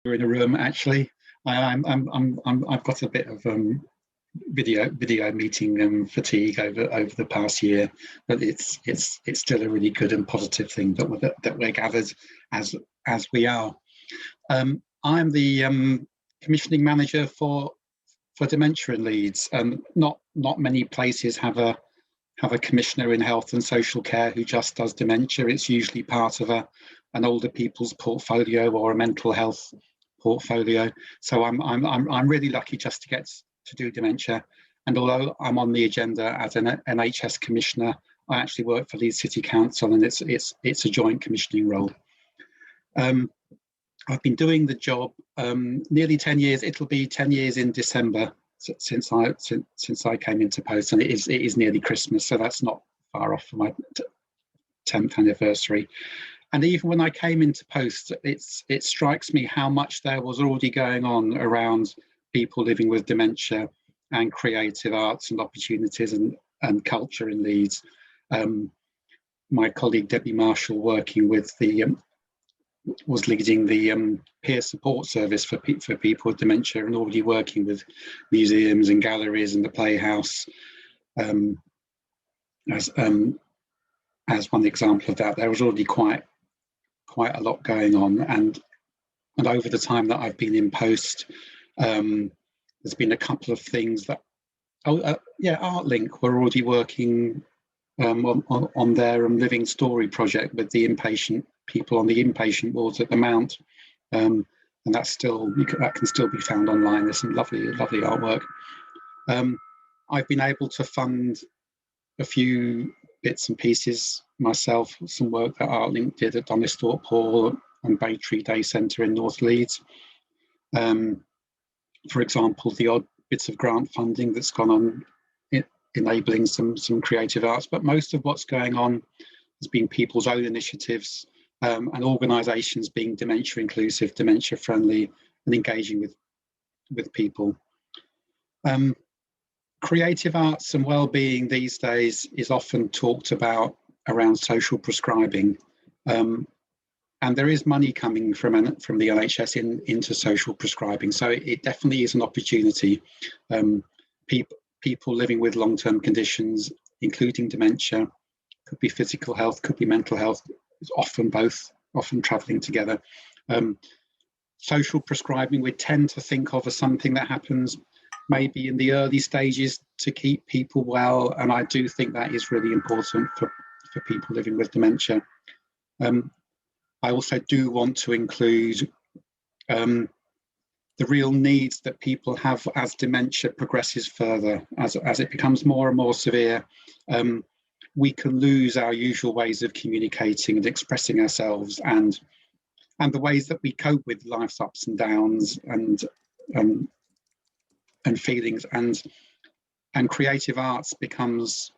in a room. Actually, I've got a bit of video meeting fatigue over the past year, but it's still a really good and positive thing that we're gathered as we are. I'm the commissioning manager for dementia in Leeds. Not many places have a commissioner in health and social care who just does dementia. It's usually part of an older people's portfolio or a mental health portfolio. So I'm really lucky just to get to do dementia. And although I'm on the agenda as an NHS Commissioner, I actually work for Leeds City Council, and it's a joint commissioning role. I've been doing the job nearly 10 years. It'll be 10 years in December since I came into post, and it is nearly Christmas, so that's not far off from my 10th anniversary. And even when I came into post, it strikes me how much there was already going on around people living with dementia and creative arts and opportunities and culture in Leeds. My colleague Debbie Marshall, working with was leading the peer support service for people with dementia, and already working with museums and galleries and the Playhouse as one example of that. There was already quite a lot going on, and over the time that I've been in post, there's been a couple of things that ArtLink were already working on their living story project with the inpatient people on the inpatient wards at the Mount, and that can still be found online. There's some lovely artwork. I've been able to fund a few bits and pieces myself, some work that ArtLink did at Donisthorpe Hall and Bay Tree Day Centre in North Leeds. For example, the odd bits of grant funding that's gone on enabling some creative arts, but most of what's going on has been people's own initiatives and organisations being dementia inclusive, dementia friendly, and engaging with people. Creative arts and well-being these days is often talked about around social prescribing, and there is money coming from the NHS into social prescribing, so it definitely is an opportunity. People living with long-term conditions, including dementia, could be physical health, could be mental health, it's often both, often travelling together. Social prescribing we tend to think of as something that happens maybe in the early stages to keep people well, and I do think that is really important for people living with dementia. I also do want to include the real needs that people have as dementia progresses further, as it becomes more and more severe. We can lose our usual ways of communicating and expressing ourselves, and the ways that we cope with life's ups and downs and feelings, and creative arts becomes,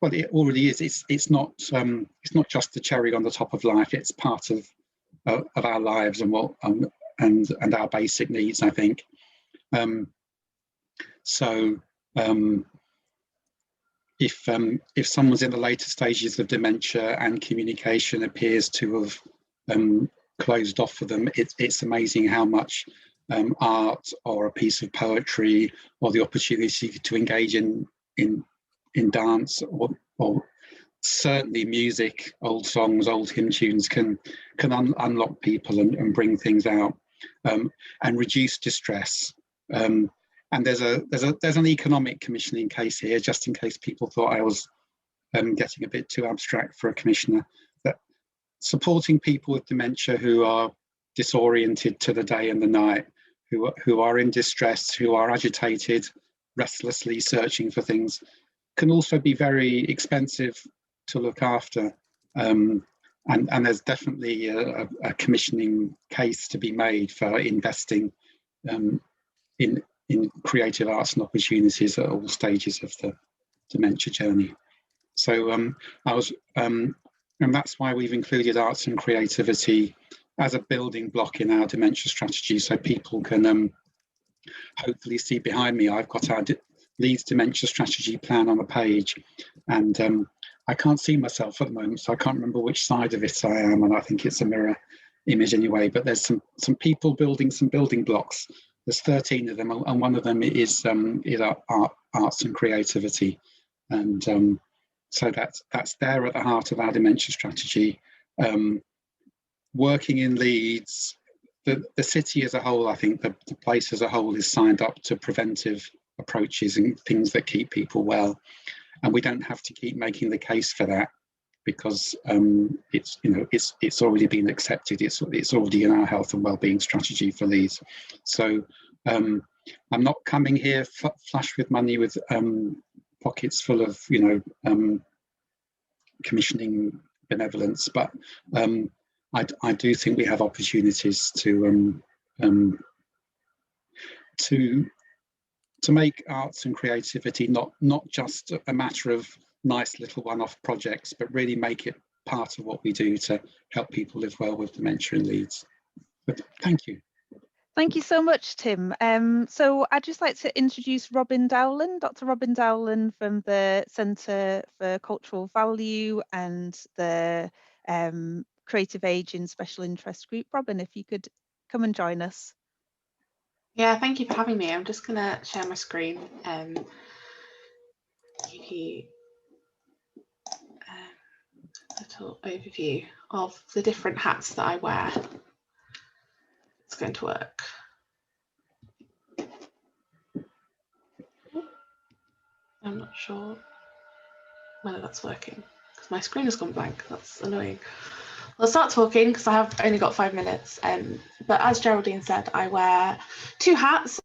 well, it already is. It's not just the cherry on the top of life. It's part of our lives and what and our basic needs, I think. If someone's in the later stages of dementia and communication appears to have closed off for them, it's amazing how much art or a piece of poetry or the opportunity to engage in dance or certainly music, old songs, old hymn tunes can unlock people and bring things out and reduce distress. And there's an economic commissioning case here, just in case people thought I was getting a bit too abstract for a commissioner, that supporting people with dementia who are disoriented to the day and the night, who are in distress, who are agitated, restlessly searching for things, can also be very expensive to look after. And there's definitely a commissioning case to be made for investing in creative arts and opportunities at all stages of the dementia journey. So and that's why we've included arts and creativity as a building block in our dementia strategy, so people can hopefully see behind me. I've got our Leeds Dementia Strategy plan on a page, and I can't see myself at the moment, so I can't remember which side of it I am, and I think it's a mirror. image anyway, but there's some people building some building blocks. There's 13 of them, and one of them is arts and creativity, and so that's there at the heart of our dementia strategy. Working in Leeds, the city as a whole, I think the place as a whole is signed up to preventive approaches and things that keep people well, and we don't have to keep making the case for that, because it's already been accepted. It's already in our health and wellbeing strategy for Leeds. So I'm not coming here flush with money, with pockets full of commissioning benevolence, but I do think we have opportunities to make arts and creativity not just a matter of nice little one-off projects, but really make it part of what we do to help people live well with dementia in Leeds. But thank you. Thank you so much, Tim. So I'd just like to introduce Robyn Dowlen, Dr. Robyn Dowlen from the Centre for Cultural Value and the Creative Ageing Special Interest Group. Robyn, if you could come and join us. Yeah, thank you for having me. I'm just going to share my screen and give you a little overview of the different hats that I wear. It's going to work. I'm not sure whether that's working because my screen has gone blank. That's annoying. I'll start talking because I have only got 5 minutes. But as Geraldine said, I wear 2 hats.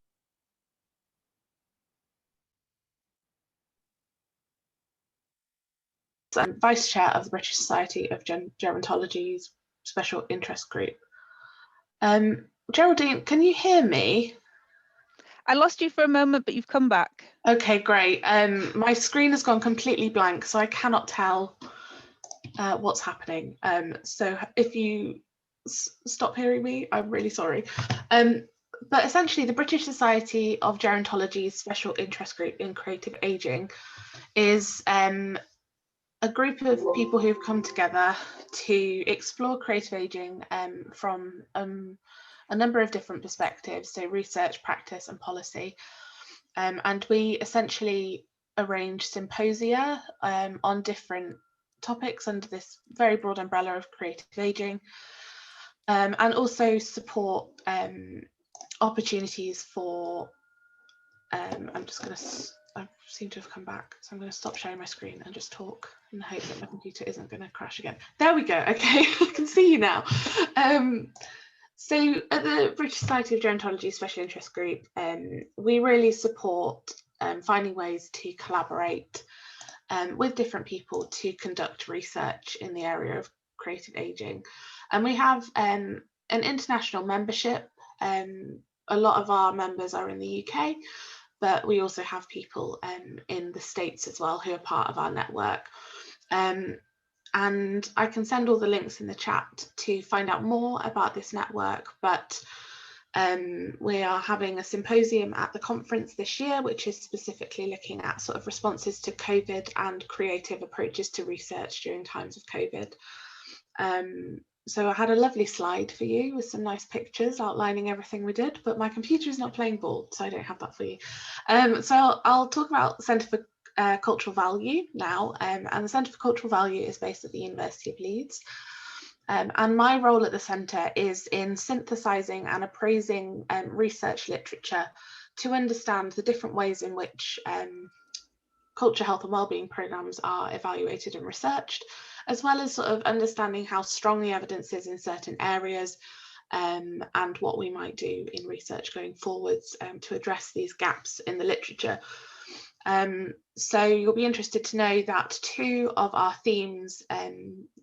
So I'm Vice Chair of the British Society of Gerontology's Special Interest Group. Geraldine, can you hear me? I lost you for a moment, but you've come back. Okay, great. My screen has gone completely blank, so I cannot tell what's happening. So if you stop hearing me, I'm really sorry. But essentially, the British Society of Gerontology's Special Interest Group in Creative Ageing is a group of people who've come together to explore creative ageing from a number of different perspectives, so research, practice and policy. And we essentially arrange symposia on different topics under this very broad umbrella of creative ageing, and also support opportunities for, I seem to have come back, so I'm going to stop sharing my screen and just talk in the hope that my computer isn't going to crash again. There we go. Okay, I can see you now. So at the British Society of Gerontology Special Interest Group, we really support finding ways to collaborate with different people to conduct research in the area of creative ageing. And we have an international membership. A lot of our members are in the UK, but we also have people in the States as well who are part of our network. And I can send all the links in the chat to find out more about this network, but we are having a symposium at the conference this year, which is specifically looking at sort of responses to COVID and creative approaches to research during times of COVID. So I had a lovely slide for you with some nice pictures outlining everything we did, but my computer is not playing ball, so I don't have that for you. So I'll talk about the Centre for Cultural Value now, and the Centre for Cultural Value is based at the University of Leeds. And my role at the centre is in synthesising and appraising research literature to understand the different ways in which culture, health and wellbeing programmes are evaluated and researched, as well as sort of understanding how strong the evidence is in certain areas, and what we might do in research going forwards to address these gaps in the literature. So you'll be interested to know that 2 of our themes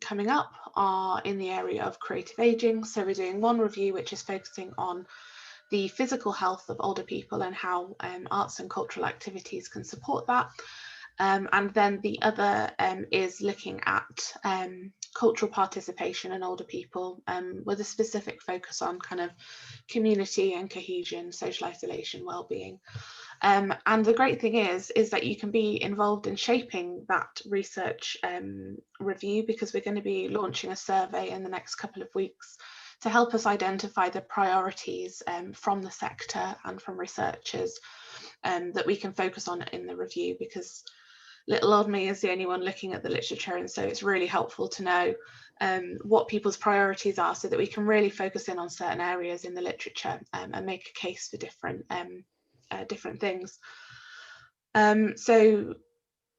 coming up are in the area of creative ageing. So we're doing one review which is focusing on the physical health of older people and how arts and cultural activities can support that. And then the other is looking at cultural participation in older people, with a specific focus on kind of community and cohesion, social isolation, well-being. And the great thing is that you can be involved in shaping that research review, because we're going to be launching a survey in the next couple of weeks to help us identify the priorities from the sector and from researchers that we can focus on in the review, because little old me is the only one looking at the literature, and so it's really helpful to know what people's priorities are so that we can really focus in on certain areas in the literature and make a case for different things. So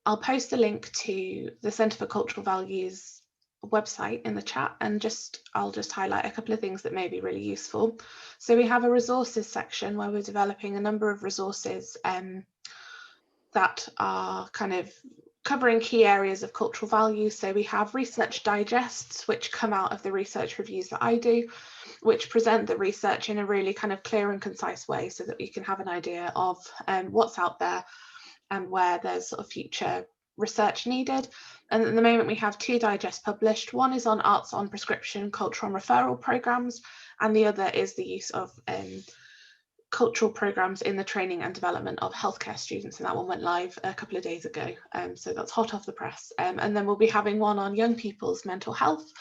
I'll post a link to the Centre for Cultural Values website in the chat, and I'll just highlight a couple of things that may be really useful. So we have a resources section where we're developing a number of resources that are kind of covering key areas of cultural value. So we have research digests, which come out of the research reviews that I do, which present the research in a really kind of clear and concise way so that we can have an idea of what's out there and where there's sort of future research needed. And at the moment we have 2 digests published. One is on arts on prescription, cultural and referral programmes, and the other is the use of cultural programmes in the training and development of healthcare students, and that one went live a couple of days ago, so that's hot off the press. And then we'll be having one on young people's mental health,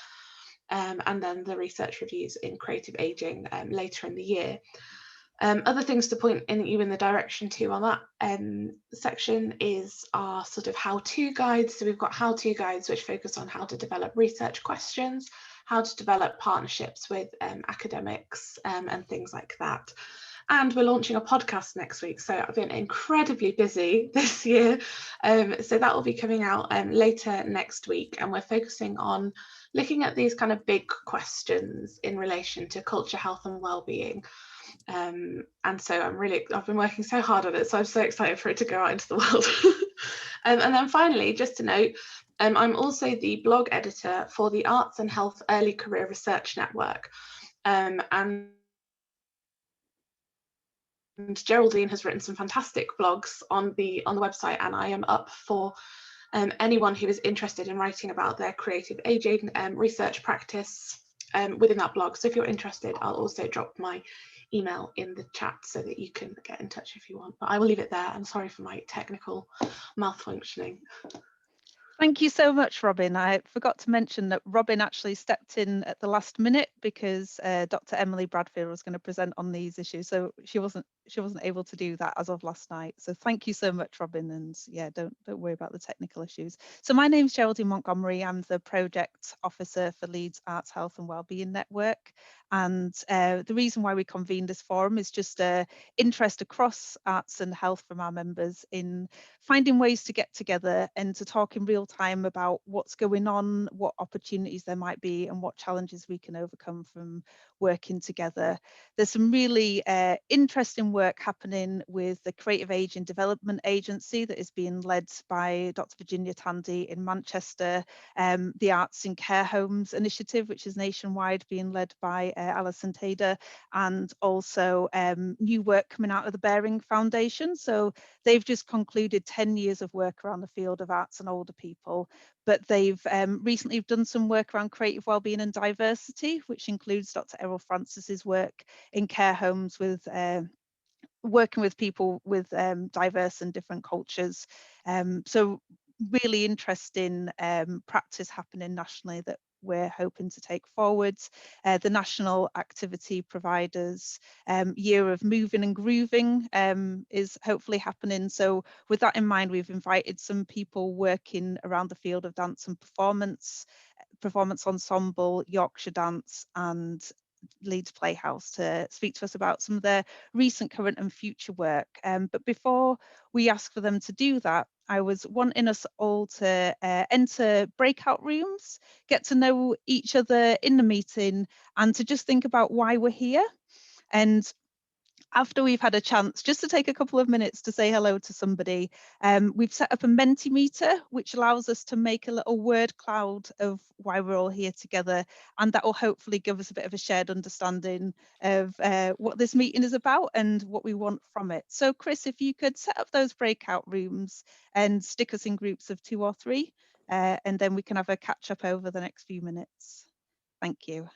and then the research reviews in creative ageing later in the year. Other things to point you in the direction to on that section is our sort of how-to guides. So we've got how-to guides which focus on how to develop research questions, how to develop partnerships with academics and things like that. And we're launching a podcast next week, so I've been incredibly busy this year. So that will be coming out later next week, and we're focusing on looking at these kind of big questions in relation to culture, health and well-being. And so I've been working so hard on it, so I'm so excited for it to go out into the world. And then finally, just to note, I'm also the blog editor for the Arts and Health Early Career Research Network. And Geraldine has written some fantastic blogs on the website, and I am up for anyone who is interested in writing about their creative ageing research practice within that blog. So if you're interested, I'll also drop my email in the chat so that you can get in touch if you want. But I will leave it there. I'm sorry for my technical malfunctioning. Thank you so much, Robyn. I forgot to mention that Robyn actually stepped in at the last minute because Dr. Emily Bradfield was going to present on these issues, so she wasn't able to do that as of last night. So thank you so much, Robyn, and yeah, don't worry about the technical issues. So my name's Geraldine Montgomery. I'm the project officer for Leeds Arts, Health and Wellbeing Network, and the reason why we convened this forum is just interest across arts and health from our members in finding ways to get together and to talk in real time about what's going on, what opportunities there might be, and what challenges we can overcome from working together. There's some really interesting work happening with the Creative Ageing Development Agency that is being led by Dr. Virginia Tandy in Manchester, the Arts in Care Homes initiative, which is nationwide, being led by Alison Tader, and also new work coming out of the Bearing Foundation. So they've just concluded 10 years of work around the field of arts and older people, but they've recently done some work around creative wellbeing and diversity, which includes Dr. Errol Francis's work in care homes with working with people with diverse and different cultures. So really interesting practice happening nationally that we're hoping to take forwards. The National Activity Providers Year of Moving and Grooving is hopefully happening. So with that in mind, we've invited some people working around the field of dance and performance Ensemble, Yorkshire Dance and Leeds Playhouse to speak to us about some of their recent, current and future work. But before we ask for them to do that, I was wanting us all to enter breakout rooms, get to know each other in the meeting, and to just think about why we're here. And after we've had a chance just to take a couple of minutes to say hello to somebody, we've set up a Mentimeter, which allows us to make a little word cloud of why we're all here together, and that will hopefully give us a bit of a shared understanding of what this meeting is about and what we want from it. So Chris, if you could set up those breakout rooms and stick us in groups of 2 or 3, and then we can have a catch up over the next few minutes. Thank you.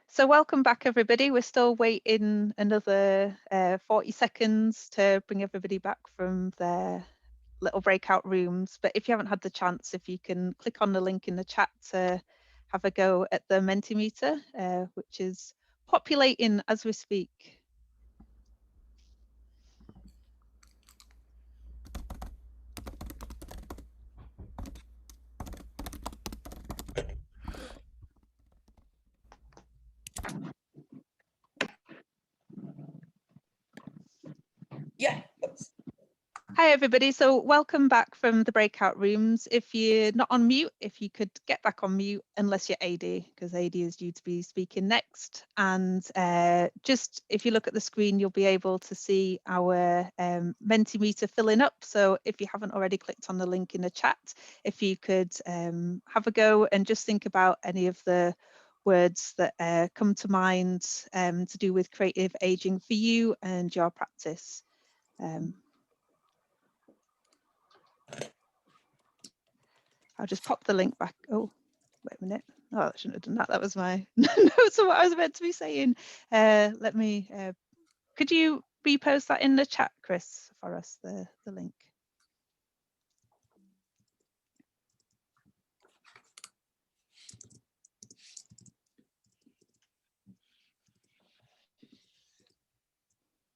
So welcome back, everybody. We're still waiting another 40 seconds to bring everybody back from their little breakout rooms. But if you haven't had the chance, if you can click on the link in the chat to have a go at the Mentimeter, which is populating as we speak. Yeah. Hi everybody, so welcome back from the breakout rooms. If you're not on mute, if you could get back on mute, unless you're AD, because AD is due to be speaking next. And just if you look at the screen, you'll be able to see our Mentimeter filling up. So if you haven't already clicked on the link in the chat, if you could have a go and just think about any of the words that come to mind to do with creative aging for you and your practice. I'll just pop the link back. Oh, wait a minute. Oh, I shouldn't have done that. That was my notes of what I was meant to be saying. Let me, could you repost that in the chat, Chris, for us, the link?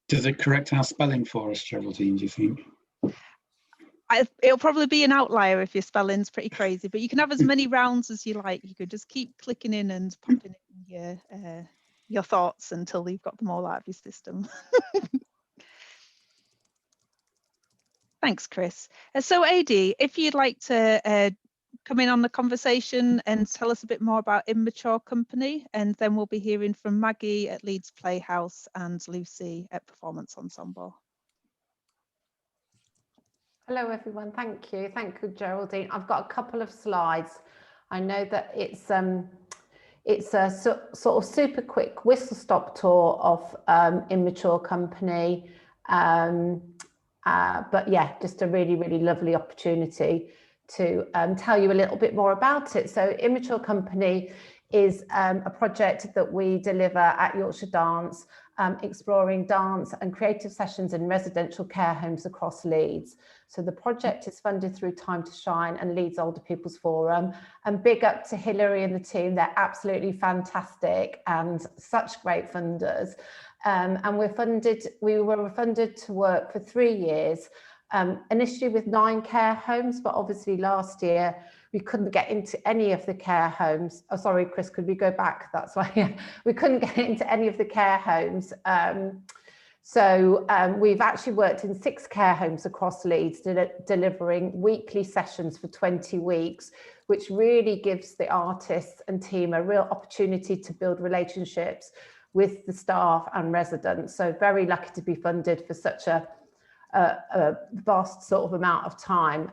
Does it correct our spelling for us, Geraldine, do you think? It'll probably be an outlier if your spelling's pretty crazy, but you can have as many rounds as you like. You could just keep clicking in and popping in your thoughts until you've got them all out of your system. Thanks, Chris. So AD, if you'd like to come in on the conversation and tell us a bit more about Immature Company, and then we'll be hearing from Maggie at Leeds Playhouse and Lucy at Performance Ensemble. Hello everyone, thank you, Geraldine. I've got a couple of slides. I know that it's a sort of super quick whistle stop tour of Immature Company, but yeah, just a really, really lovely opportunity to tell you a little bit more about it. So Immature Company is a project that we deliver at Yorkshire Dance, exploring dance and creative sessions in residential care homes across Leeds. So the project is funded through Time to Shine and Leeds Older People's Forum. And big up to Hilary and the team, they're absolutely fantastic and such great funders. And we were funded to work for 3 years, initially with 9 care homes, but obviously last year we couldn't get into any of the care homes. Oh, sorry, Chris, could we go back? That's why we couldn't get into any of the care homes. So we've actually worked in 6 care homes across Leeds, delivering weekly sessions for 20 weeks, which really gives the artists and team a real opportunity to build relationships with the staff and residents. So very lucky to be funded for such a vast sort of amount of time.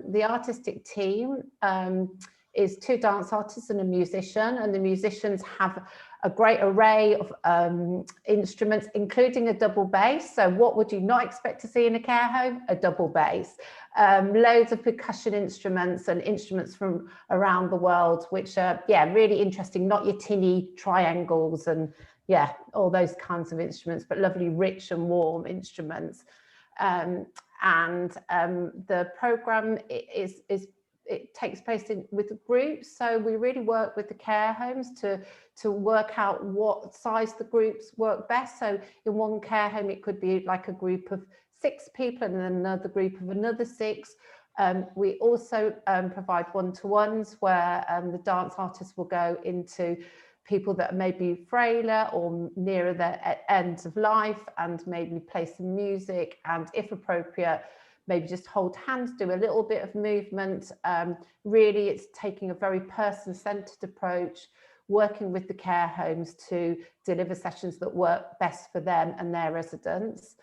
The artistic team is 2 dance artists and a musician, and the musicians have a great array of instruments, including a double bass. So what would you not expect to see in a care home? A double bass. Loads of percussion instruments and instruments from around the world, which are, yeah, really interesting, not your tinny triangles and, yeah, all those kinds of instruments, but lovely, rich and warm instruments. The program it takes place with groups, so we really work with the care homes to work out what size the groups work best. So in one care home it could be like a group of 6 people and then another group of another 6. We also provide one-to-ones where the dance artists will go into people that may be frailer or nearer their end of life and maybe play some music, and if appropriate, maybe just hold hands, do a little bit of movement. Really, it's taking a very person-centered approach, working with the care homes to deliver sessions that work best for them and their residents.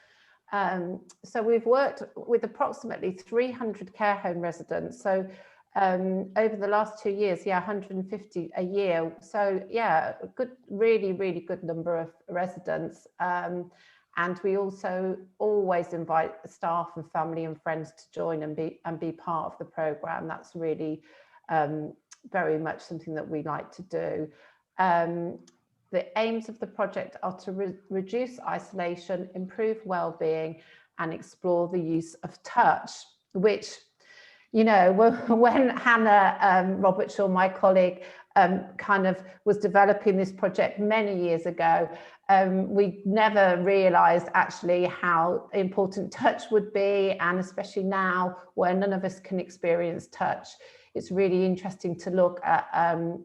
So we've worked with approximately 300 care home residents. So over the last 2 years, yeah, 150 a year. So yeah, a good, really, really good number of residents. And we also always invite staff and family and friends to join and be part of the programme. That's really very much something that we like to do. The aims of the project are to reduce isolation, improve well-being, and explore the use of touch, which, you know, when Hannah Robertshaw, my colleague, kind of was developing this project many years ago, we never realised actually how important touch would be, and especially now where none of us can experience touch, it's really interesting to look at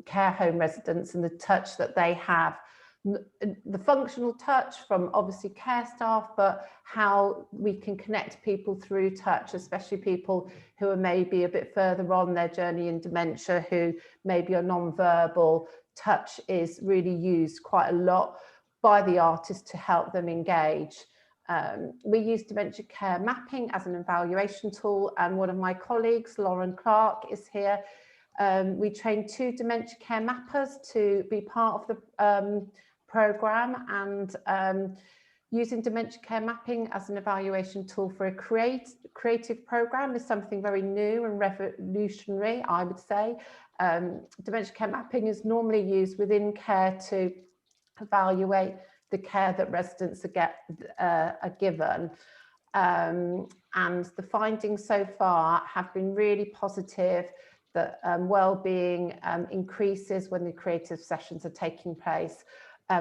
care home residents and the touch that they have. The functional touch from obviously care staff, but how we can connect people through touch, especially people who are maybe a bit further on their journey in dementia, who maybe are non-verbal. Touch is really used quite a lot by the artist to help them engage. We use dementia care mapping as an evaluation tool, and one of my colleagues, Lauren Clark, is here. We trained 2 dementia care mappers to be part of the programme, and using dementia care mapping as an evaluation tool for a creative programme is something very new and revolutionary, I would say. Dementia care mapping is normally used within care to evaluate the care that residents are given. And the findings so far have been really positive, that well-being increases when the creative sessions are taking place.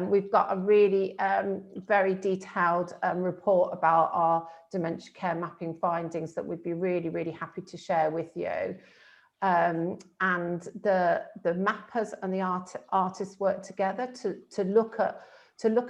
We've got a really very detailed report about our dementia care mapping findings that we'd be really, really happy to share with you. And the mappers and the artists work together to look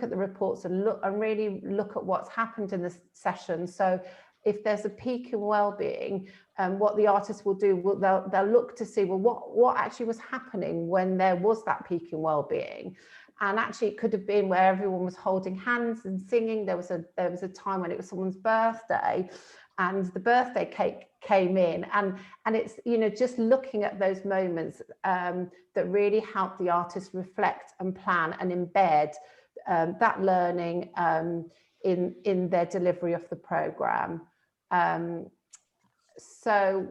at the reports and really look at what's happened in the session. So if there's a peak in well-being, what the artists will do, they'll look to see, well, what actually was happening when there was that peak in well-being. And actually it could have been where everyone was holding hands and singing. There was a time when it was someone's birthday and the birthday cake came in, and it's, you know, just looking at those moments that really help the artist reflect and plan and embed that learning in their delivery of the programme. So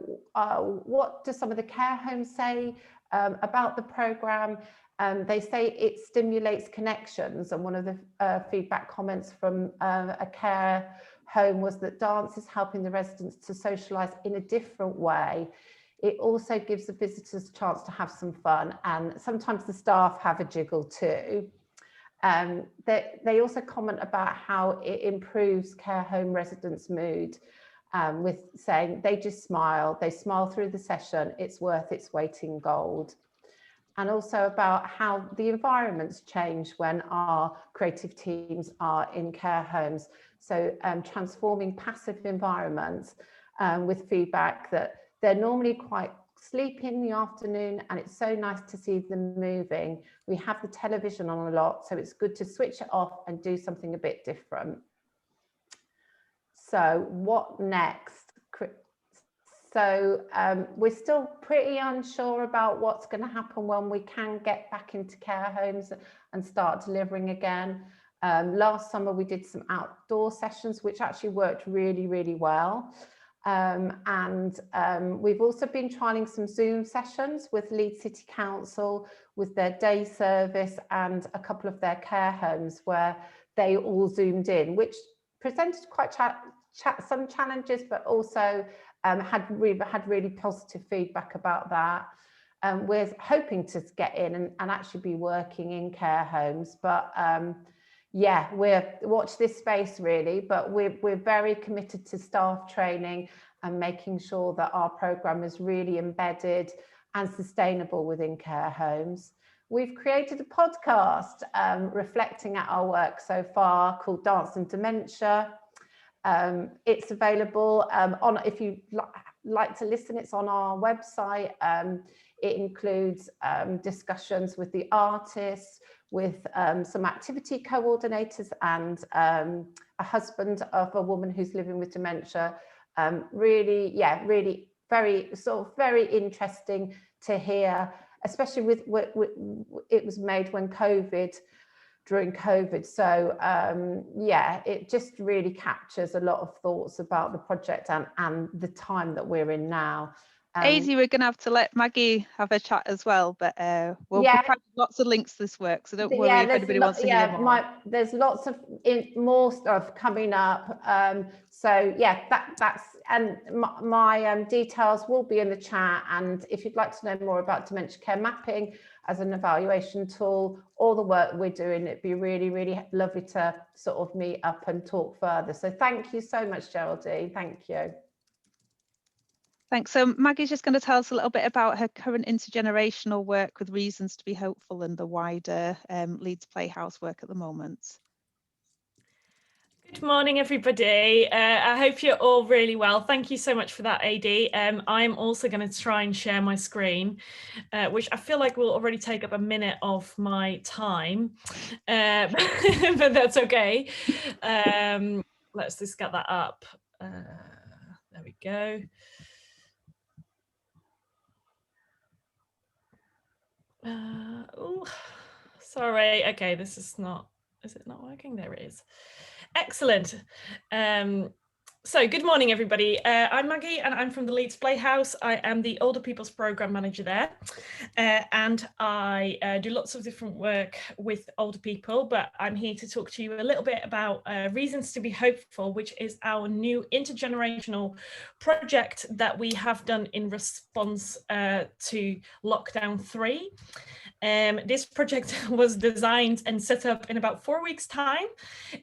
what do some of the care homes say about the programme? They say it stimulates connections, and one of the feedback comments from a care home was that dance is helping the residents to socialise in a different way. It also gives the visitors a chance to have some fun, and sometimes the staff have a jiggle too. They also comment about how it improves care home residents' mood, with saying they just smile, they smile through the session, it's worth its weight in gold. And also about how the environments change when our creative teams are in care homes. So transforming passive environments with feedback that they're normally quite sleepy in the afternoon, and it's so nice to see them moving. We have the television on a lot, so it's good to switch it off and do something a bit different. So what next? So we're still pretty unsure about what's going to happen when we can get back into care homes and start delivering again. Last summer we did some outdoor sessions, which actually worked really, really well. We've also been trialling some Zoom sessions with Leeds City Council, with their day service and a couple of their care homes, where they all zoomed in, which presented quite some challenges, but also had really positive feedback about that. We're hoping to get in and actually be working in care homes, but yeah, watch this space really, but we're very committed to staff training and making sure that our programme is really embedded and sustainable within care homes. We've created a podcast reflecting at our work so far called Dance and Dementia. It's available on, if you like to listen, it's on our website. It includes discussions with the artists, with some activity coordinators and a husband of a woman who's living with dementia. Really very interesting to hear, especially with it was made when during COVID. So yeah, it just really captures a lot of thoughts about the project and the time that we're in now. Aidy, we're going to have to let Maggie have a chat as well, but we'll provide lots of links to this work, so don't worry if anybody wants to hear more. There's lots of more stuff coming up. So yeah, that's and my details will be in the chat. And if you'd like to know more about dementia care mapping as an evaluation tool, or the work we're doing, it'd be really, really lovely to sort of meet up and talk further. So thank you so much, Geraldine. Thank you. Thanks. So Maggie's just going to tell us a little bit about her current intergenerational work with Reasons to be Hopeful and the wider Leeds Playhouse work at the moment. Good morning, everybody. I hope you're all really well. Thank you so much for that, AD. I'm also going to try and share my screen, which I feel like will already take up a minute of my time, but that's okay. Let's just get that up. There we go. Oh, sorry. Okay, this is not, is it not working? There it is. Excellent. So good morning, everybody. I'm Maggie and I'm from the Leeds Playhouse. I am the Older People's Programme Manager there. And I do lots of different work with older people, but I'm here to talk to you a little bit about Reasons to be Hopeful, which is our new intergenerational project that we have done in response to lockdown 3. This project was designed and set up in about 4 weeks' time.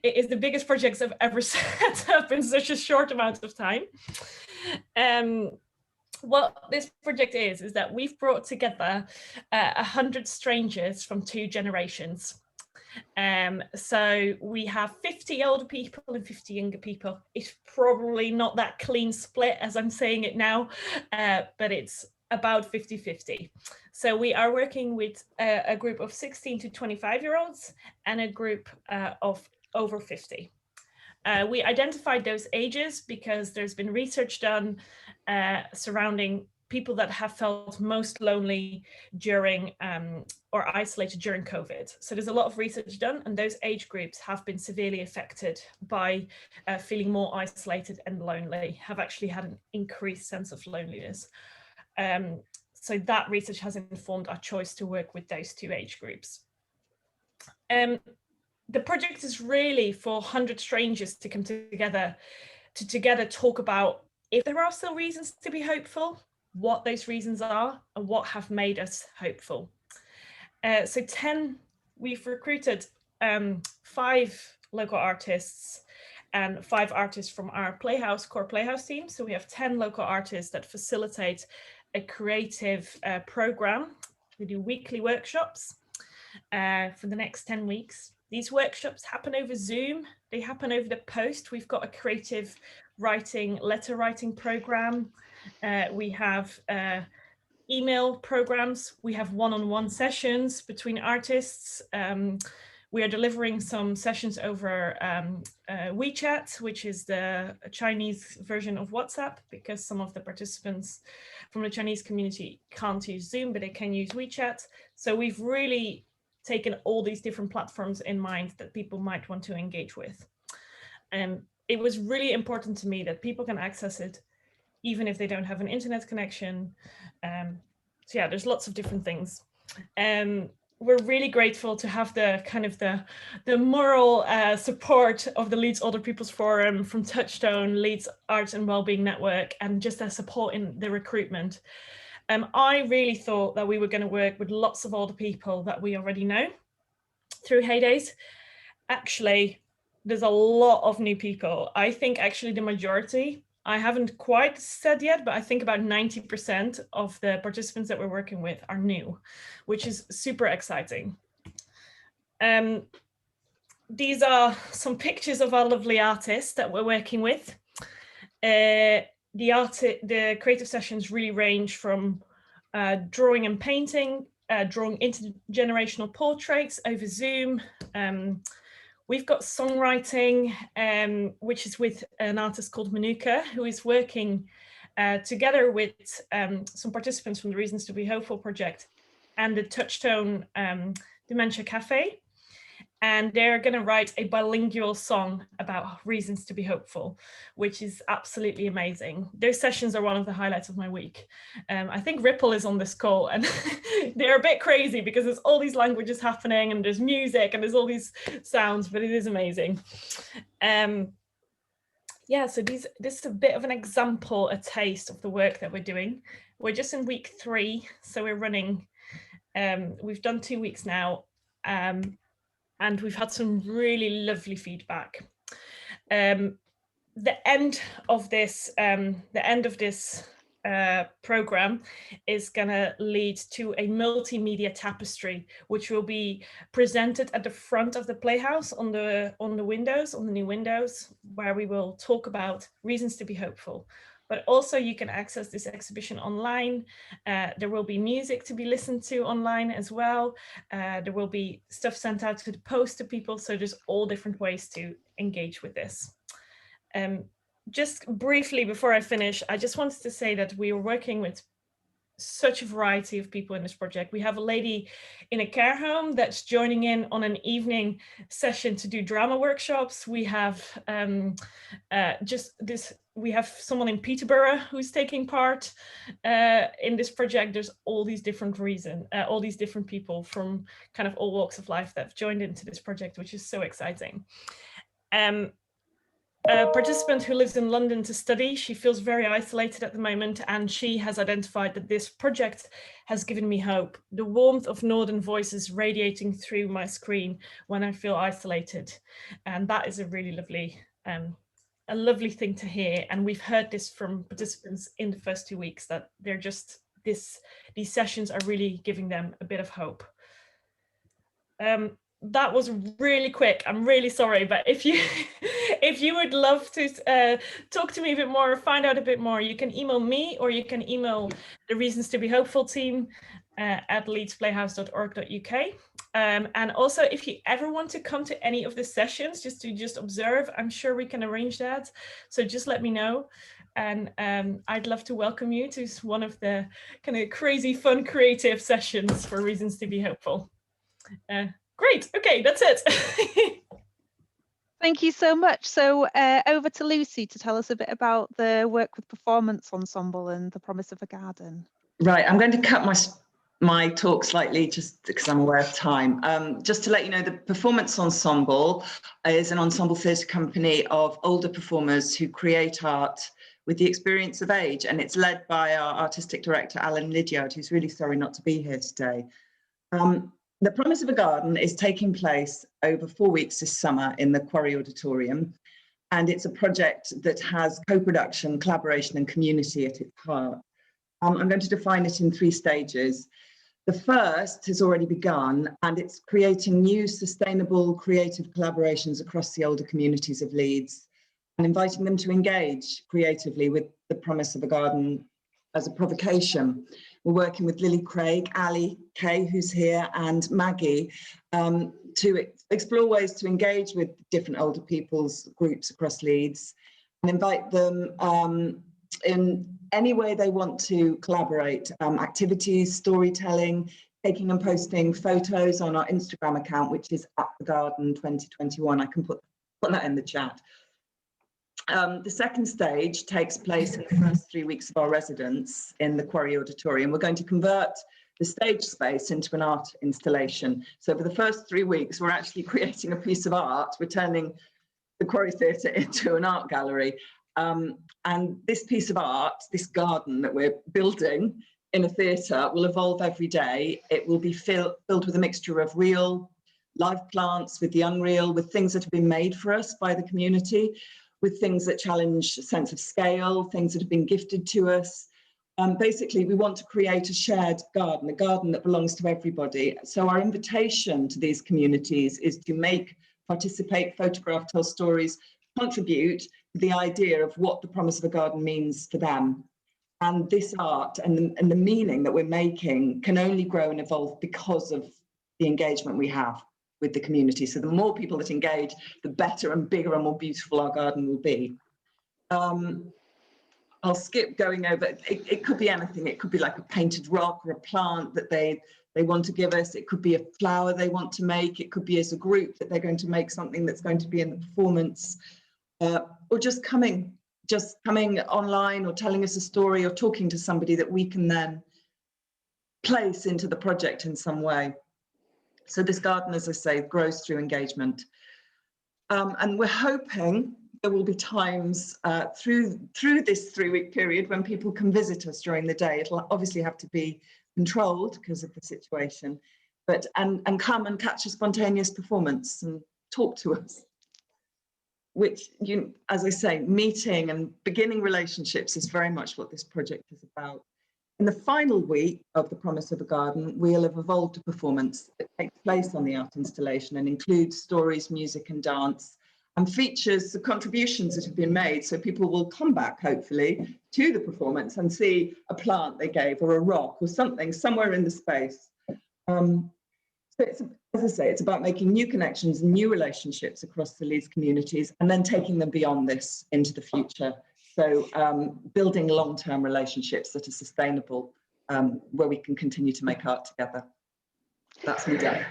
It is the biggest project I've ever set up in such a short amount of time. What this project is that we've brought together 100 strangers from 2 generations. So we have 50 older people and 50 younger people. It's probably not that clean split as I'm saying it now, but it's about 50-50. So we are working with a group of 16 to 25-year-olds and a group of over 50. We identified those ages because there's been research done surrounding people that have felt most lonely during or isolated during COVID. So there's a lot of research done, and those age groups have been severely affected by feeling more isolated and lonely, have actually had an increased sense of loneliness. So that research has informed our choice to work with those 2 age groups. The project is really for 100 strangers to come together to talk about if there are still reasons to be hopeful, what those reasons are, and what have made us hopeful. So we've recruited 5 local artists and 5 artists from our core Playhouse team. So we have 10 local artists that facilitate a creative program. We do weekly workshops for the next 10 weeks. These workshops happen over Zoom. They happen over the post. We've got a creative letter writing program. We have email programs. We have one-on-one sessions between artists. We are delivering some sessions over WeChat, which is the Chinese version of WhatsApp, because some of the participants from the Chinese community can't use Zoom, but they can use WeChat. So we've really taken all these different platforms in mind that people might want to engage with. It was really important to me that people can access it even if they don't have an internet connection. So yeah, there's lots of different things. We're really grateful to have the moral support of the Leeds Older People's Forum, from Touchstone, Leeds Arts and Wellbeing Network, and just their support in the recruitment. I really thought that we were going to work with lots of older people that we already know through Heydays. Actually, there's a lot of new people. I think actually the majority, I haven't quite said yet, but I think about 90% of the participants that we're working with are new, which is super exciting. These are some pictures of our lovely artists that we're working with. The creative sessions really range from drawing and painting, drawing intergenerational portraits over Zoom. We've got songwriting, which is with an artist called Manuka, who is working together with some participants from the Reasons to be Hopeful project and the Touchstone Dementia Cafe. and they're going to write a bilingual song about reasons to be hopeful, which is absolutely amazing. Those sessions are one of the highlights of my week. I think Ripple is on this call, and they're a bit crazy because there's all these languages happening, and there's music, and there's all these sounds, but it is amazing. Yeah, so this is a bit of an example, a taste of the work that we're doing. We're just in week 3, so we're running. We've done 2 weeks now. And we've had some really lovely feedback. The end of this program is going to lead to a multimedia tapestry, which will be presented at the front of the Playhouse on the new windows, where we will talk about reasons to be hopeful. But also you can access this exhibition online. There will be music to be listened to online as well. There will be stuff sent out to the post to people. So there's all different ways to engage with this. Just briefly before I finish, I just wanted to say that we are working with such a variety of people in this project. We have a lady in a care home that's joining in on an evening session to do drama workshops. We have we have someone in Peterborough who's taking part in this project. There's all these different all these different people from kind of all walks of life that have joined into this project, which is so exciting. A participant who lives in London to study, she feels very isolated at the moment, and she has identified that this project has given me hope. The warmth of Northern voices radiating through my screen when I feel isolated. And that is a really lovely thing to hear. And we've heard this from participants in the first 2 weeks, that they're just, these sessions are really giving them a bit of hope. That was really quick. I'm really sorry, but if you would love to talk to me a bit more, or find out a bit more, you can email me, or you can email the Reasons to be Hopeful team at leedsplayhouse.org.uk. And also, if you ever want to come to any of the sessions just to observe, I'm sure we can arrange that. So just let me know. And I'd love to welcome you to one of the kind of crazy, fun, creative sessions for Reasons to be Hopeful. Great. Okay, that's it. Thank you so much. So over to Lucy to tell us a bit about the work with Performance Ensemble and the Promise of a Garden. Right, I'm going to cut my talk slightly just because I'm aware of time. Just to let you know, the Performance Ensemble is an ensemble theatre company of older performers who create art with the experience of age, and it's led by our artistic director, Alan Lydiard, who's really sorry not to be here today. The Promise of a Garden is taking place over 4 weeks this summer in the Quarry Auditorium, and it's a project that has co-production, collaboration and community at its heart. I'm going to define it in 3 stages. The first has already begun, and it's creating new sustainable creative collaborations across the older communities of Leeds and inviting them to engage creatively with the Promise of a Garden as a provocation. We're working with Lily Craig, Ali Kay, who's here, and Maggie to explore ways to engage with different older people's groups across Leeds and invite them in any way they want to collaborate, activities, storytelling, taking and posting photos on our Instagram account, which is @thegarden2021. I can put that in the chat. The second stage takes place in the first 3 weeks of our residence in the Quarry Auditorium. We're going to convert the stage space into an art installation. So for the first 3 weeks, we're actually creating a piece of art. We're turning the Quarry Theatre into an art gallery. And this piece of art, this garden that we're building in a theatre, will evolve every day. It will be filled with a mixture of real, live plants, with the unreal, with things that have been made for us by the community, with things that challenge a sense of scale, things that have been gifted to us. Basically, we want to create a shared garden, a garden that belongs to everybody. So our invitation to these communities is to make, participate, photograph, tell stories, contribute to the idea of what the Promise of a Garden means for them. And this art and the meaning that we're making can only grow and evolve because of the engagement we have with the community. So the more people that engage, the better and bigger and more beautiful our garden will be. I'll skip going over, it could be anything. It could be like a painted rock or a plant that they want to give us. It could be a flower they want to make. It could be as a group that they're going to make something that's going to be in the performance, or just coming online or telling us a story or talking to somebody that we can then place into the project in some way. So this garden, as I say, grows through engagement. And we're hoping there will be times through this 3-week period when people can visit us during the day. It'll obviously have to be controlled because of the situation, but and come and catch a spontaneous performance and talk to us. Which, as I say, meeting and beginning relationships is very much what this project is about. In the final week of The Promise of a Garden, we'll have evolved a performance that takes place on the art installation and includes stories, music and dance, and features the contributions that have been made. So people will come back, hopefully, to the performance and see a plant they gave or a rock or something somewhere in the space. So it's, as I say, it's about making new connections and new relationships across the Leeds communities and then taking them beyond this into the future. So building long-term relationships that are sustainable, where we can continue to make art together. That's me done.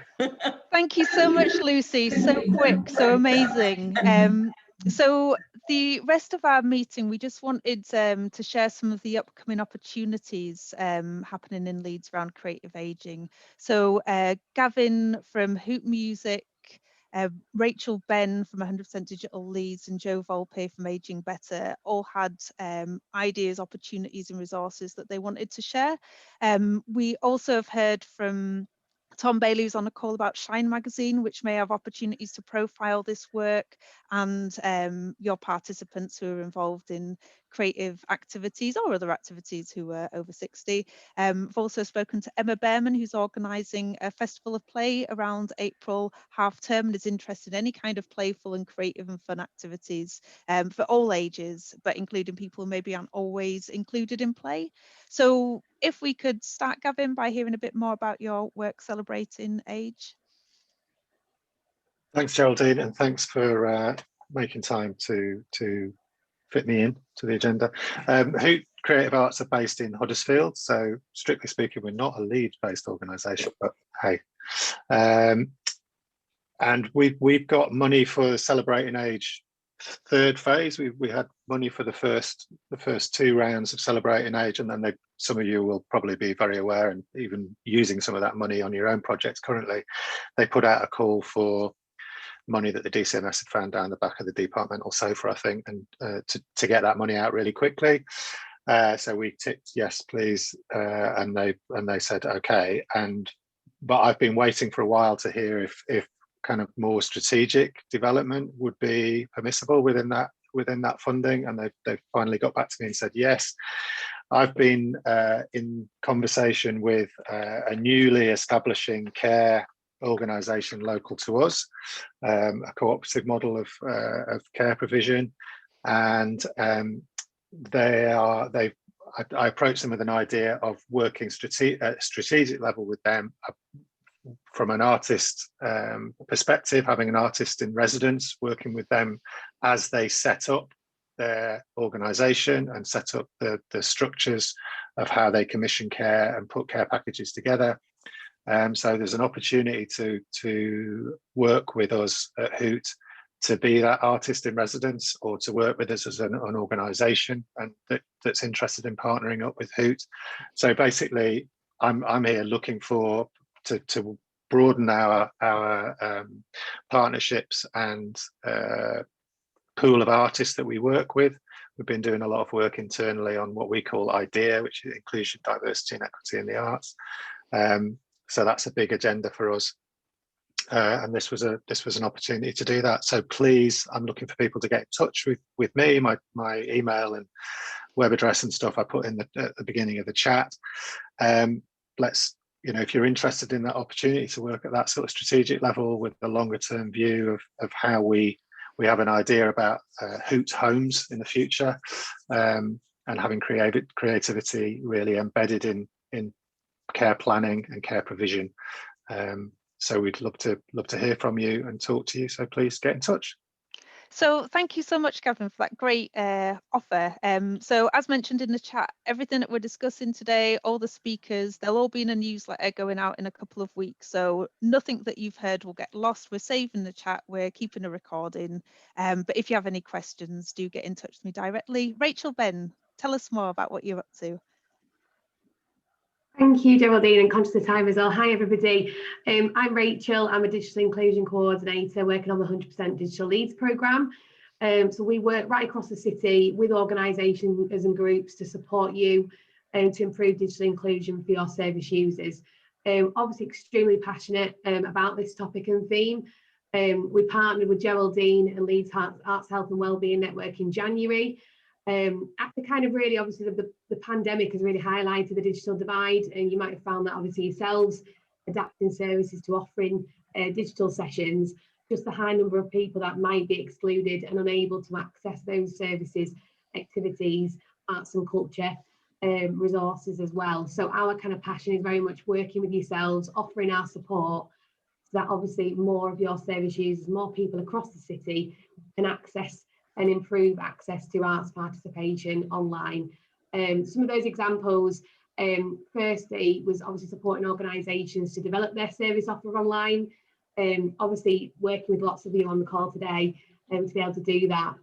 Thank you so much, Lucy. So quick, so amazing. So the rest of our meeting, we just wanted to share some of the upcoming opportunities happening in Leeds around creative ageing. So Gavin from Hoot Music, Rachel Ben from 100% Digital Leeds, and Joe Volpe from Aging Better all had ideas, opportunities and resources that they wanted to share. We also have heard from Tom Bailey, who's on a call about Shine magazine, which may have opportunities to profile this work, and your participants who are involved in creative activities or other activities who are over 60. I've also spoken to Emma Behrman, who's organising a festival of play around April half term and is interested in any kind of playful and creative and fun activities for all ages, but including people who maybe aren't always included in play. So if we could start, Gavin, by hearing a bit more about your work celebrating age. Thanks, Geraldine, and thanks for making time to fit me in to the agenda. Hoot Creative Arts are based in Huddersfield, so strictly speaking, we're not a Leeds-based organisation, but hey. And we've got money for Celebrating Age third phase. We had money for the first 2 rounds of Celebrating Age, and then some of you will probably be very aware and even using some of that money on your own projects currently. They put out a call for money that the DCMS had found down the back of the departmental sofa, I think, and to get that money out really quickly. So we ticked yes, please, and they said okay. But I've been waiting for a while to hear if kind of more strategic development would be permissible within that funding, and they've finally got back to me and said yes. I've been in conversation with a newly establishing care organisation local to us, a cooperative model of care provision, and I approached them with an idea of working strategic level with them from an artist perspective, having an artist in residence, working with them as they set up their organisation and set up the structures of how they commission care and put care packages together. So there's an opportunity to work with us at Hoot to be that artist in residence, or to work with us as an organisation and that's interested in partnering up with Hoot. So basically, I'm here looking to broaden our partnerships and pool of artists that we work with. We've been doing a lot of work internally on what we call IDEA, which is Inclusion, Diversity and Equity in the Arts. So that's a big agenda for us, and this was an opportunity to do that. So please, I'm looking for people to get in touch with me. My email and web address and stuff I put in at the beginning of the chat. Let's, if you're interested in that opportunity to work at that sort of strategic level with a longer term view of how we have an idea about Hoot homes in the future, and having creativity really embedded in care planning and care provision. So we'd love to hear from you and talk to you. So please get in touch. So thank you so much, Gavin, for that great offer. So as mentioned in the chat, everything that we're discussing today, all the speakers, they'll all be in a newsletter going out in a couple of weeks. So nothing that you've heard will get lost. We're saving the chat, we're keeping a recording. But if you have any questions, do get in touch with me directly. Rachel, Ben, tell us more about what you're up to. Thank you, Geraldine, and conscious of time as well. Hi, everybody. I'm Rachel. I'm a digital inclusion coordinator working on the 100% Digital Leeds programme. So we work right across the city with organisations and groups to support you to improve digital inclusion for your service users. Obviously extremely passionate about this topic and theme. We partnered with Geraldine and Leeds Arts, Health and Wellbeing Network in January. After kind of really, obviously, the pandemic has really highlighted the digital divide, and you might have found that obviously yourselves adapting services to offering digital sessions, just the high number of people that might be excluded and unable to access those services, activities, arts and culture resources as well. So our kind of passion is very much working with yourselves, offering our support so that obviously more of your service users, more people across the city can access and improve access to arts participation online. Some of those examples, firstly, was obviously supporting organisations to develop their service offer online. Obviously working with lots of you on the call today to be able to do that.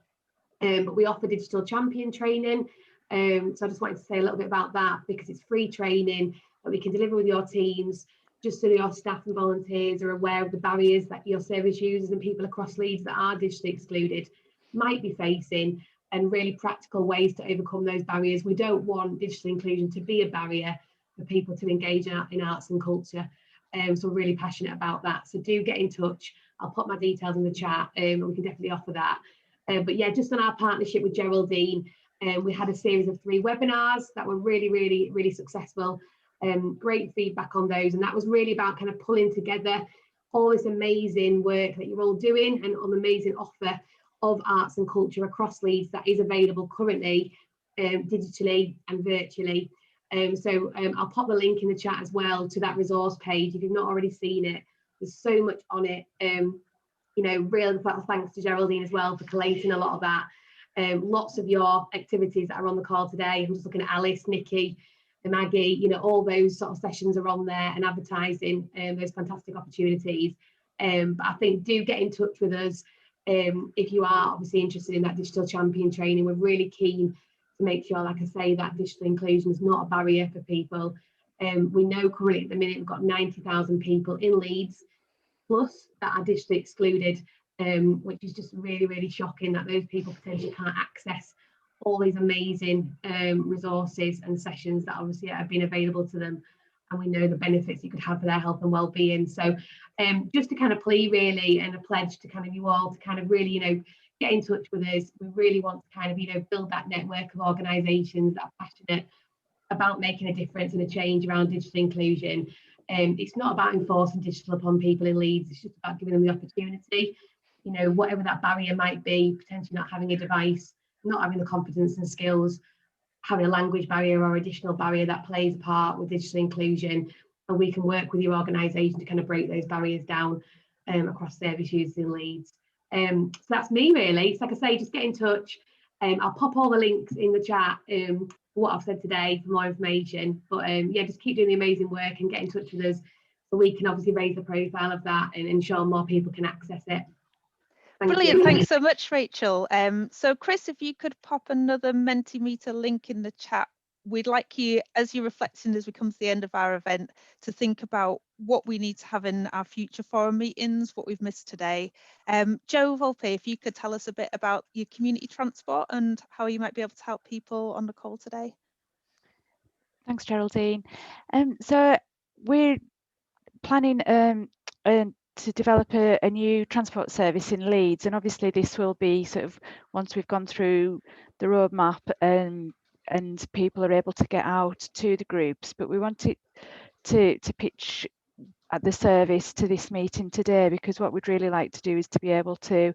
But we offer digital champion training. So I just wanted to say a little bit about that because it's free training that we can deliver with your teams, just so your staff and volunteers are aware of the barriers that your service users and people across Leeds that are digitally excluded might be facing, and really practical ways to overcome those barriers. We don't want digital inclusion to be a barrier for people to engage in arts and culture. So we're really passionate about that. So do get in touch. I'll put my details in the chat and we can definitely offer that. But yeah, just on our partnership with Geraldine, we had a series of 3 webinars that were really successful. Great feedback on those. And that was really about kind of pulling together all this amazing work that you're all doing and an amazing offer of arts and culture across Leeds that is available currently digitally and virtually. So I'll pop the link in the chat as well to that resource page if you've not already seen it. There's so much on it. You know, real thanks to Geraldine as well for collating a lot of that. Lots of your activities that are on the call today. I'm just looking at Alice, Nikki, and Maggie, you know, all those sort of sessions are on there and advertising those fantastic opportunities. But I think do get in touch with us. If you are obviously interested in that digital champion training. We're really keen to make sure, like I say, that digital inclusion is not a barrier for people. We know currently at the minute we've got 90,000 people in Leeds plus that are digitally excluded, which is just really shocking that those people potentially can't access all these amazing resources and sessions that obviously have been available to them, and we know the benefits it could have for their health and well-being. So just to kind of plea really, and a pledge to kind of you all to kind of really, you know, get in touch with us. We really want to kind of, you know, build that network of organisations that are passionate about making a difference and a change around digital inclusion. It's not about enforcing digital upon people in Leeds, it's just about giving them the opportunity, you know, whatever that barrier might be, potentially not having a device, not having the competence and skills, having a language barrier or additional barrier that plays a part with digital inclusion. And we can work with your organisation to kind of break those barriers down across service users in Leeds. So that's me really. So like I say, just get in touch. I'll pop all the links in the chat for what I've said today for more information. But yeah, just keep doing the amazing work and get in touch with us so we can obviously raise the profile of that and ensure more people can access it. Brilliant, thanks so much, Rachel. So Chris, if you could pop another Mentimeter link in the chat. We'd like you, as you're reflecting as we come to the end of our event, to think about what we need to have in our future forum meetings, what we've missed today. Jo Volpe, if you could tell us a bit about your community transport and how you might be able to help people on the call today. Thanks, Geraldine. So we're planning to develop a new transport service in Leeds, and obviously this will be sort of once we've gone through the roadmap and people are able to get out to the groups, but we want it to pitch at the service to this meeting today, because what we'd really like to do is to be able to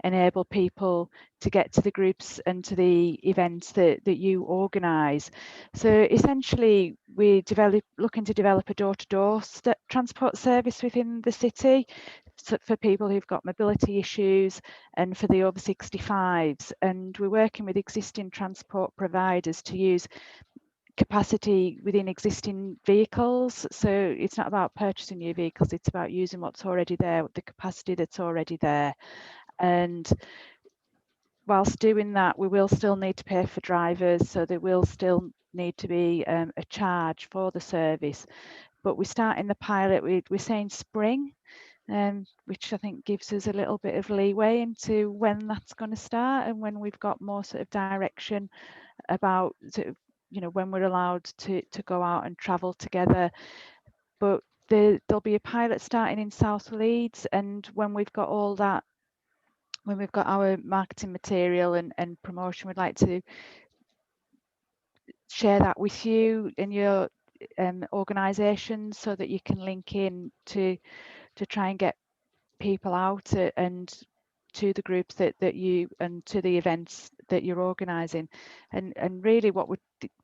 enable people to get to the groups and to the events that you organise. So essentially we're looking to develop a door-to-door transport service within the city for people who've got mobility issues and for the over 65s, and we're working with existing transport providers to use capacity within existing vehicles. So it's not about purchasing new vehicles, it's about using what's already there, the capacity that's already there. And whilst doing that, we will still need to pay for drivers, so there will still need to be a charge for the service. But we're starting the pilot, we're saying spring, which I think gives us a little bit of leeway into when that's going to start and when we've got more sort of direction about sort of, you know, when we're allowed to go out and travel together. But there'll be a pilot starting in South Leeds, and when we've got all that, when we've got our marketing material and promotion, we'd like to share that with you and your organisations so that you can link in to try and get people out and to the groups that you and to the events that you're organising. And really what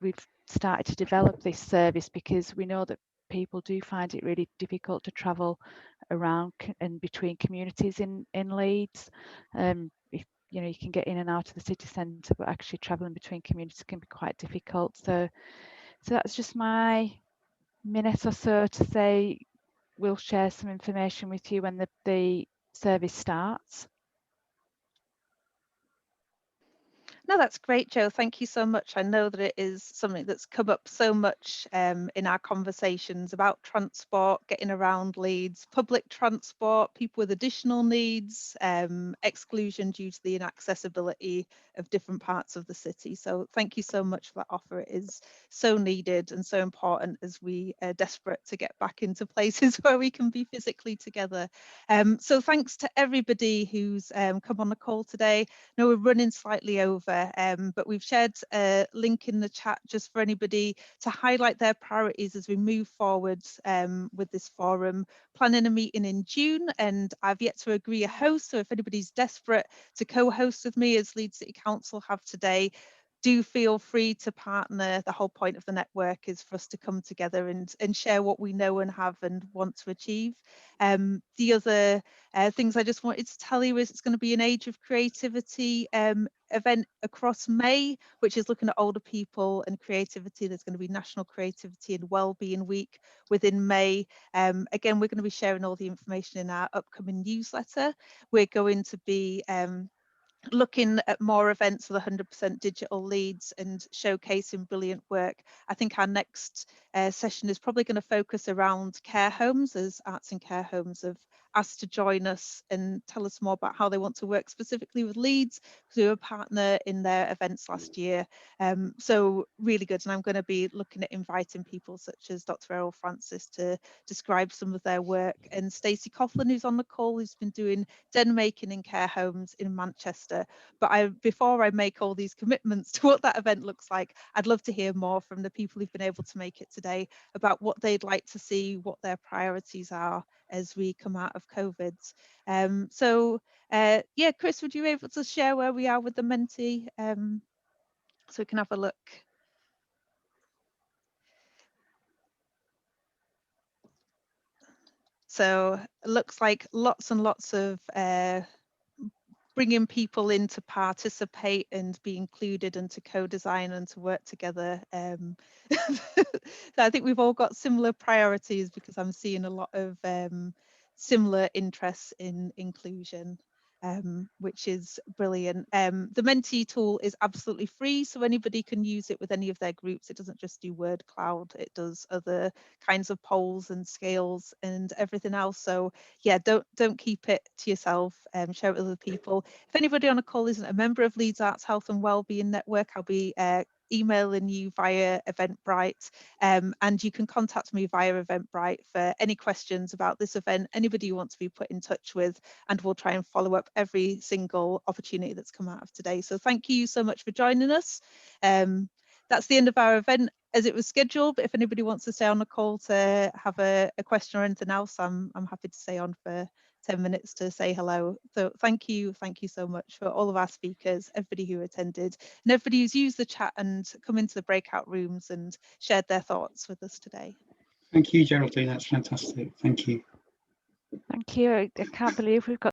we've started to develop this service because we know that people do find it really difficult to travel around and between communities in Leeds. You know, you can get in and out of the city centre, but actually travelling between communities can be quite difficult. So that's just my minute or so to say we'll share some information with you when the service starts. No, that's great, Jo. Thank you so much. I know that it is something that's come up so much in our conversations about transport, getting around Leeds, public transport, people with additional needs, exclusion due to the inaccessibility of different parts of the city. So thank you so much for that offer. It is so needed and so important as we are desperate to get back into places where we can be physically together. So thanks to everybody who's come on the call today. I know we're running slightly over, but we've shared a link in the chat just for anybody to highlight their priorities as we move forward with this forum. Planning a meeting in June, and I've yet to agree a host, so if anybody's desperate to co-host with me as Leeds City Council have today, do feel free to partner. The whole point of the network is for us to come together and share what we know and have and want to achieve. The other things I just wanted to tell you is it's going to be an Age of Creativity event across May, which is looking at older people and creativity. There's going to be National Creativity and Wellbeing Week within May. Again, we're going to be sharing all the information in our upcoming newsletter. We're going to be looking at more events with 100% digital Leeds and showcasing brilliant work. I think our next session is probably going to focus around care homes, as Arts and Care Homes have asked to join us and tell us more about how they want to work specifically with Leeds, because we were a partner in their events last year. So really good, and I'm going to be looking at inviting people such as Dr. Errol Francis to describe some of their work, and Stacey Coughlin, who's on the call, who's been doing den making in care homes in Manchester. But before I make all these commitments to what that event looks like, I'd love to hear more from the people who've been able to make it today about what they'd like to see, what their priorities are as we come out of COVID. Yeah, Chris, would you be able to share where we are with the Menti so we can have a look? So it looks like lots and lots of bringing people in to participate and be included and to co-design and to work together. So I think we've all got similar priorities because I'm seeing a lot of similar interests in inclusion. Which is brilliant. The Menti tool is absolutely free, so anybody can use it with any of their groups. It doesn't just do word cloud, it does other kinds of polls and scales and everything else. So yeah, don't keep it to yourself, share it with other people. If anybody on a call isn't a member of Leeds Arts Health and Wellbeing Network, I'll be emailing you via Eventbrite, and you can contact me via Eventbrite for any questions about this event, anybody you want to be put in touch with, and we'll try and follow up every single opportunity that's come out of today. So thank you so much for joining us. that's the end of our event as it was scheduled, but if anybody wants to stay on the call to have a question or anything else, I'm happy to stay on for 10 minutes to say hello. So thank you so much for all of our speakers, everybody who attended, and everybody who's used the chat and come into the breakout rooms and shared their thoughts with us today. Thank you, Geraldine, that's fantastic. Thank you. Thank you. I can't believe we've got